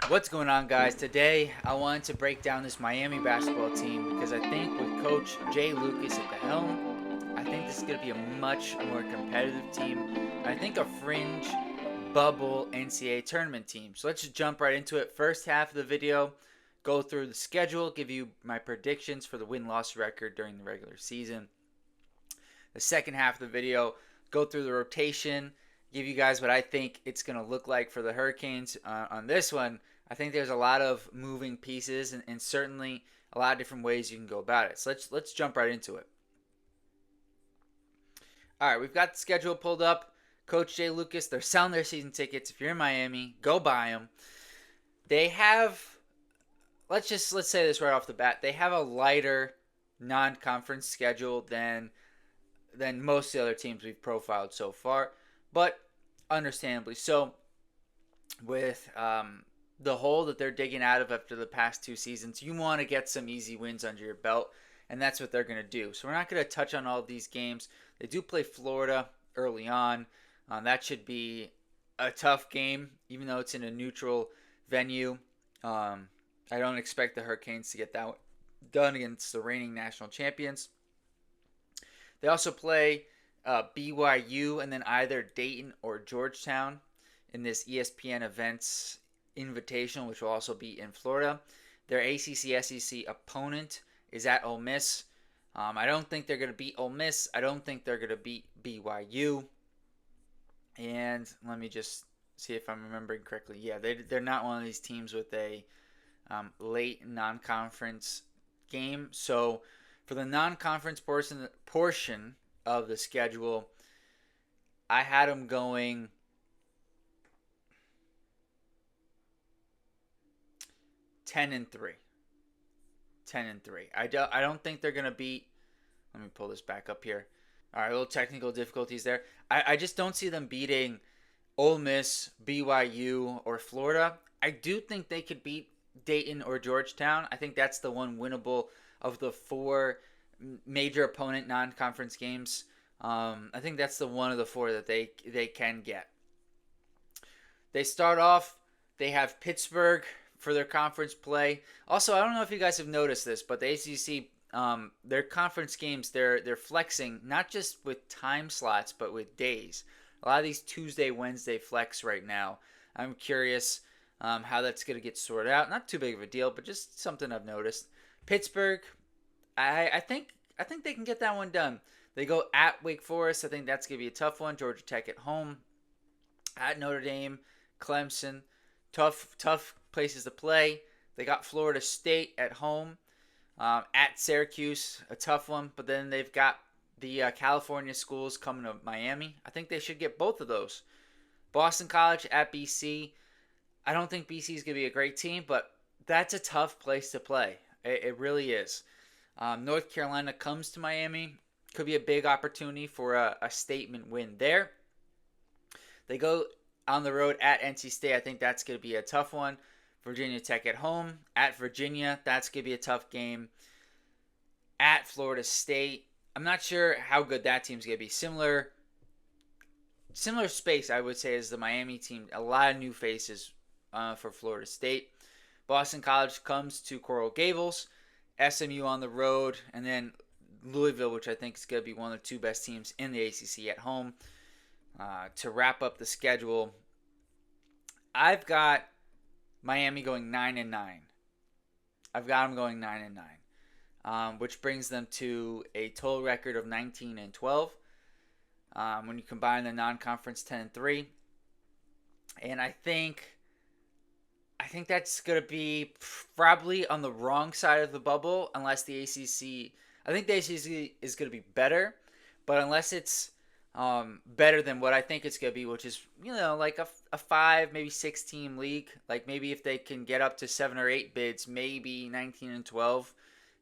What's going on, guys? Today I wanted to break down this Miami basketball team because I think with Coach Jay Lucas at the helm, I think this is going to be a much more competitive team. I think a fringe bubble NCAA tournament team. So let's just jump right into it. First half of the video, go through the schedule, give you my predictions for the win-loss record during the regular season. The second half of the video, go through the rotation, give you guys what I think it's going to look like for the Hurricanes. On this one, I think there's a lot of moving pieces and certainly a lot of different ways you can go about it. So let's jump right into it. All right, we've got the schedule pulled up. Coach Jay Lucas, they're selling their season tickets. If you're in Miami, go buy them. They have, let's say this right off the bat. They have a lighter non-conference schedule than most of the other teams we've profiled so far, but understandably so. With the hole that they're digging out of after the past two seasons, you want to get some easy wins under your belt, and that's what they're going to do. So we're not going to touch on all of these games. They do play Florida early on. That should be a tough game, even though it's in a neutral venue. I don't expect the Hurricanes to get that done against the reigning national champions. They also play BYU and then either Dayton or Georgetown in this ESPN Events Invitational, which will also be in Florida. Their ACC SEC opponent is at Ole Miss. I don't think they're going to beat Ole Miss. I don't think they're going to beat BYU. And let me just see if I'm remembering correctly. Yeah, they're not one of these teams with a late non-conference game. So for the non-conference portion of the schedule, I had them going 10-3. 10-3. I don't think they're gonna beat. Let me pull this back up here. All right, little technical difficulties there. I just don't see them beating Ole Miss, BYU, or Florida. I do think they could beat Dayton or Georgetown. I think that's the one winnable of the four major opponent non-conference games. I think that's the one of the four that they can get. They start off. They have Pittsburgh for their conference play. Also, I don't know if you guys have noticed this, but the ACC, their conference games, they're flexing not just with time slots, but with days. A lot of these Tuesday, Wednesday flex right now. I'm curious how that's going to get sorted out. Not too big of a deal, but just something I've noticed. Pittsburgh, I think they can get that one done. They go at Wake Forest. I think that's going to be a tough one. Georgia Tech at home. At Notre Dame, Clemson. Tough places to play. They got Florida State at home. At Syracuse, a tough one. But then they've got the California schools coming to Miami. I think they should get both of those. Boston College at BC. I don't think BC is going to be a great team, but that's a tough place to play. It really is. North Carolina comes to Miami. Could be a big opportunity for a statement win there. They go on the road at NC State. I think that's going to be a tough one. Virginia Tech at home. At Virginia, that's going to be a tough game. At Florida State, I'm not sure how good that team's going to be. Similar space, I would say, as the Miami team. A lot of new faces for Florida State. Boston College comes to Coral Gables. SMU on the road. And then Louisville, which I think is going to be one of the two best teams in the ACC at home. To wrap up the schedule, I've got Miami going 9-9. I've got them going 9-9, which brings them to a total record of 19-12. When you combine the non-conference 10-3, and I think that's going to be probably on the wrong side of the bubble, unless the ACC. I think the ACC is going to be better, but unless it's better than what I think it's going to be, which is, like a 5, maybe 6 team league. Like maybe if they can get up to 7 or 8 bids, maybe 19-12.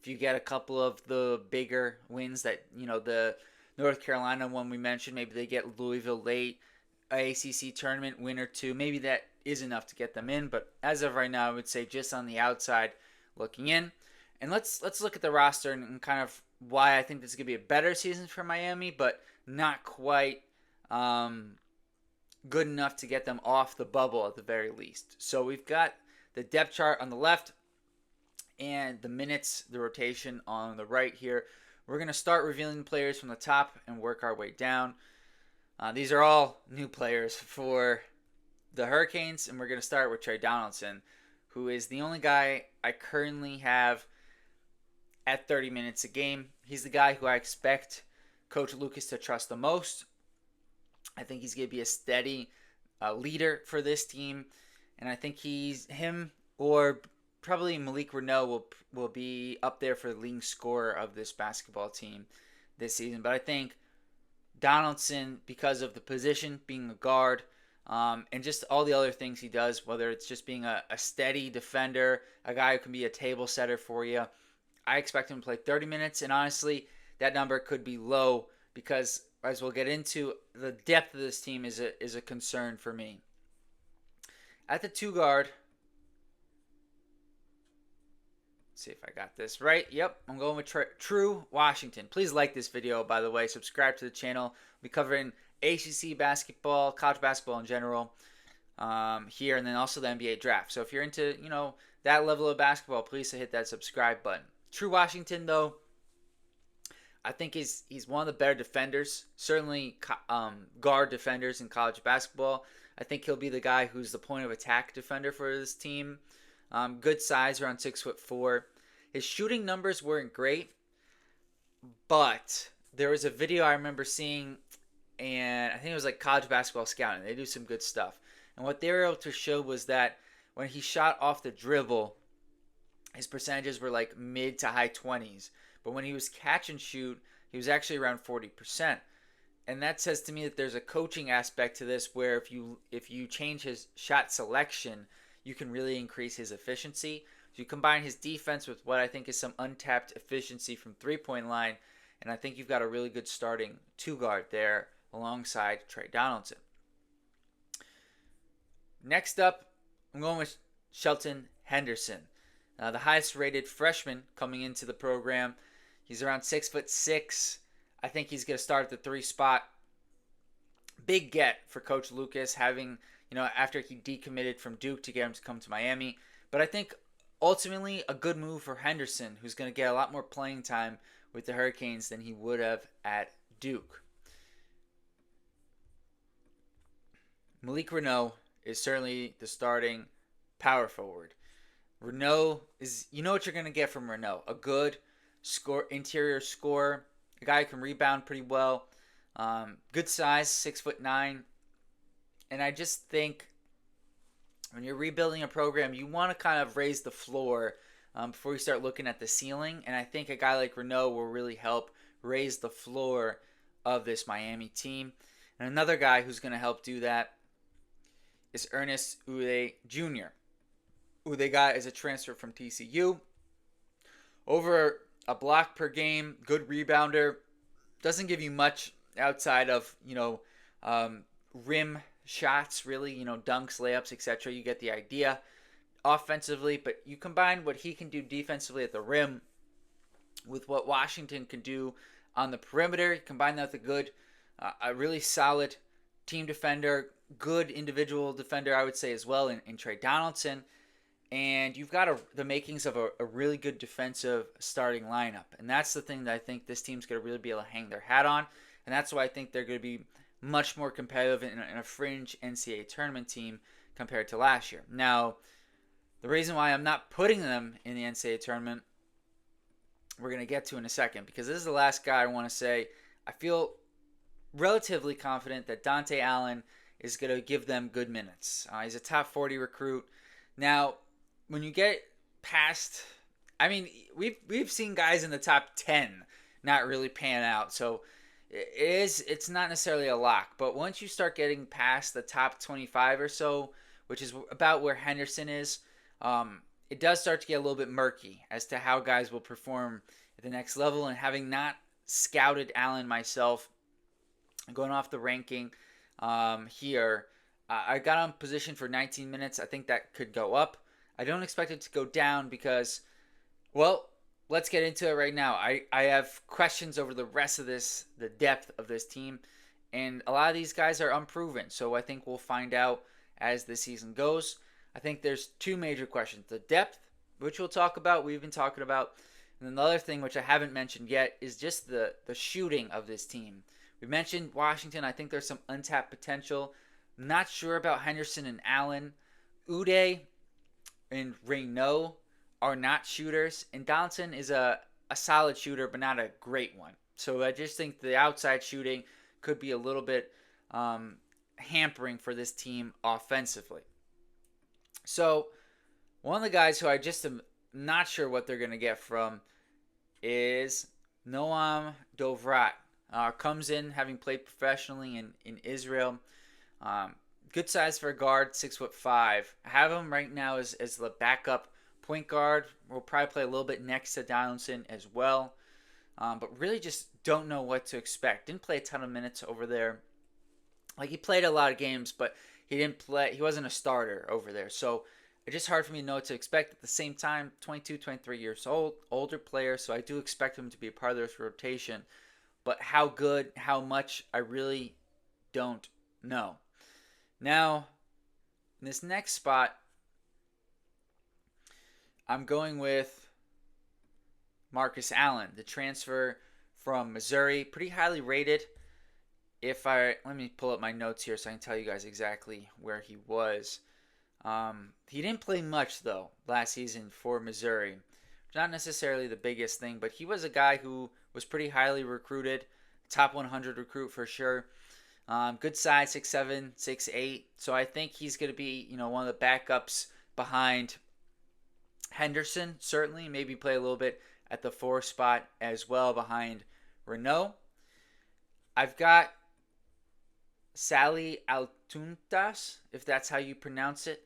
If you get a couple of the bigger wins that, the North Carolina one we mentioned, maybe they get Louisville late, ACC tournament win or two. Maybe that is enough to get them in. But as of right now, I would say just on the outside looking in. And let's look at the roster and kind of why I think this is going to be a better season for Miami, but not quite good enough to get them off the bubble at the very least. So we've got the depth chart on the left and the minutes, the rotation on the right here. We're going to start revealing players from the top and work our way down. These are all new players for the Hurricanes, and we're going to start with Trey Donaldson, who is the only guy I currently have at 30 minutes a game. He's the guy who I expect Coach Lucas to trust the most. I think he's going to be a steady leader for this team, and I think him or probably Malik Renaud will be up there for the leading scorer of this basketball team this season. But I think Donaldson, because of the position, being a guard, and just all the other things he does, whether it's just being a steady defender, a guy who can be a table setter for you, I expect him to play 30 minutes. And honestly, that number could be low because, as we'll get into, the depth of this team is a concern for me. At the 2 guard, let's see if I got this right. Yep, I'm going with True Washington. Please like this video, by the way. Subscribe to the channel. We'll be covering ACC basketball, college basketball in general here, and then also the NBA draft. So if you're into, that level of basketball, please hit that subscribe button. True Washington, though, I think he's one of the better defenders, certainly guard defenders in college basketball. I think he'll be the guy who's the point of attack defender for this team. Good size, around 6'4". His shooting numbers weren't great, but there was a video I remember seeing, and I think it was like College Basketball Scouting. They do some good stuff. And what they were able to show was that when he shot off the dribble, his percentages were like mid to high 20s. But when he was catch and shoot, he was actually around 40%. And that says to me that there's a coaching aspect to this where if you change his shot selection, you can really increase his efficiency. So you combine his defense with what I think is some untapped efficiency from three-point line, and I think you've got a really good starting 2 guard there alongside Trey Donaldson. Next up, I'm going with Shelton Henderson, the highest rated freshman coming into the program. He's around 6'6". I think he's going to start at the 3 spot. Big get for Coach Lucas, having, after he decommitted from Duke to get him to come to Miami. But I think ultimately a good move for Henderson, who's going to get a lot more playing time with the Hurricanes than he would have at Duke. Malik Renaud is certainly the starting power forward. Renaud is, what you're going to get from Renaud. A good interior scorer, a guy who can rebound pretty well. Good size, 6'9". And I just think when you're rebuilding a program, you want to kind of raise the floor before you start looking at the ceiling. And I think a guy like Renaud will really help raise the floor of this Miami team. And another guy who's going to help do that is Ernest Udeh Jr., who they got as a transfer from TCU. Over a block per game, good rebounder. Doesn't give you much outside of, rim shots, really, dunks, layups, etc. You get the idea offensively, but you combine what he can do defensively at the rim with what Washington can do on the perimeter. You combine that with a really solid team defender, good individual defender, I would say as well, in Trey Donaldson. And you've got the makings of a really good defensive starting lineup. And that's the thing that I think this team's going to really be able to hang their hat on. And that's why I think they're going to be much more competitive in a fringe NCAA tournament team compared to last year. Now, the reason why I'm not putting them in the NCAA tournament, we're going to get to in a second, because this is the last guy I want to say. I feel relatively confident that Dante Allen is going to give them good minutes. He's a top 40 recruit. Now, when you get past, we've seen guys in the top 10 not really pan out. So it's not necessarily a lock. But once you start getting past the top 25 or so, which is about where Henderson is, it does start to get a little bit murky as to how guys will perform at the next level. And having not scouted Allen myself, going off the ranking here, I got on position for 19 minutes. I think that could go up. I don't expect it to go down because, well, let's get into it right now. I have questions over the rest of the depth of this team, and a lot of these guys are unproven. So I think we'll find out as the season goes. I think there's two major questions. The depth, which we'll talk about, we've been talking about. And then the other thing, which I haven't mentioned yet, is just the shooting of this team. We mentioned Washington. I think there's some untapped potential. Not sure about Henderson and Allen. Uday and Reynaud are not shooters. And Donaldson is a solid shooter, but not a great one. So I just think the outside shooting could be a little bit hampering for this team offensively. So one of the guys who I just am not sure what they're going to get from is Noam Dovrat. Comes in having played professionally in Israel. Good size for a guard, 6'5". I have him right now as the backup point guard. We'll probably play a little bit next to Donaldson as well. But really just don't know what to expect. Didn't play a ton of minutes over there. Like, he played a lot of games, but he wasn't a starter over there. So it's just hard for me to know what to expect. At the same time, 22, 23 years old, older player, so I do expect him to be a part of this rotation. But how good, how much, I really don't know. Now, in this next spot, I'm going with Marcus Allen, the transfer from Missouri, pretty highly rated. Let me pull up my notes here so I can tell you guys exactly where he was. He didn't play much though last season for Missouri. Not necessarily the biggest thing, but he was a guy who was pretty highly recruited, top 100 recruit for sure. Good size, 6'7", 6'8". So I think he's going to be, one of the backups behind Henderson, certainly. Maybe play a little bit at the 4 spot as well behind Reynaud. I've got Sally Altuntas, if that's how you pronounce it,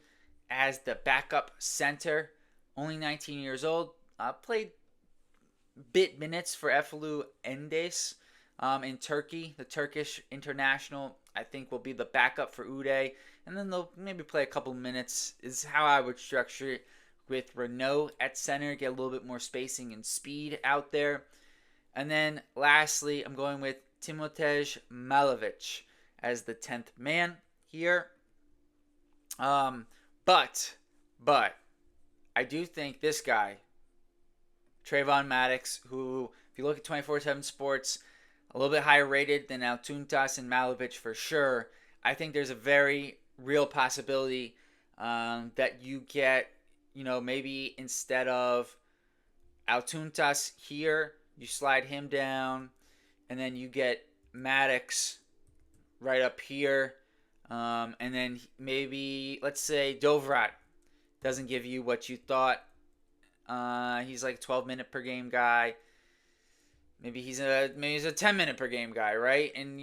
as the backup center. Only 19 years old. Played bit minutes for Efelu Endes in Turkey. The Turkish international, I think, will be the backup for Uday. And then they'll maybe play a couple minutes is how I would structure it, with Reynaud at center, get a little bit more spacing and speed out there. And then lastly, I'm going with Timotej Malovic as the 10th man here. But I do think this guy, Trayvon Maddox, who, if you look at 24/7 Sports, a little bit higher rated than Altuntas and Malovic for sure. I think there's a very real possibility that you get, maybe instead of Altuntas here, you slide him down, and then you get Maddox right up here. And then maybe, let's say, Dovrat doesn't give you what you thought. He's like a 12-minute per game guy. Maybe he's a 10-minute per game guy, right? And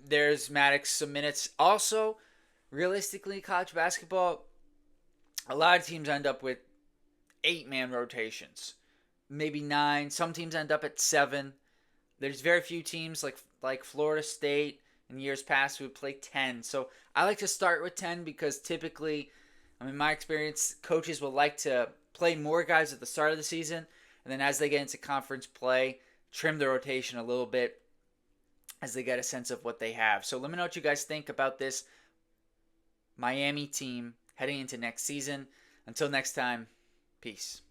there's Maddox some minutes. Also, realistically, college basketball, a lot of teams end up with 8-man rotations, maybe 9. Some teams end up at 7. There's very few teams like Florida State in years past who would play 10. So I like to start with 10 because typically, in my experience, coaches will like to play more guys at the start of the season, and then as they get into conference play, trim the rotation a little bit as they get a sense of what they have. So let me know what you guys think about this Miami team heading into next season. Until next time, peace.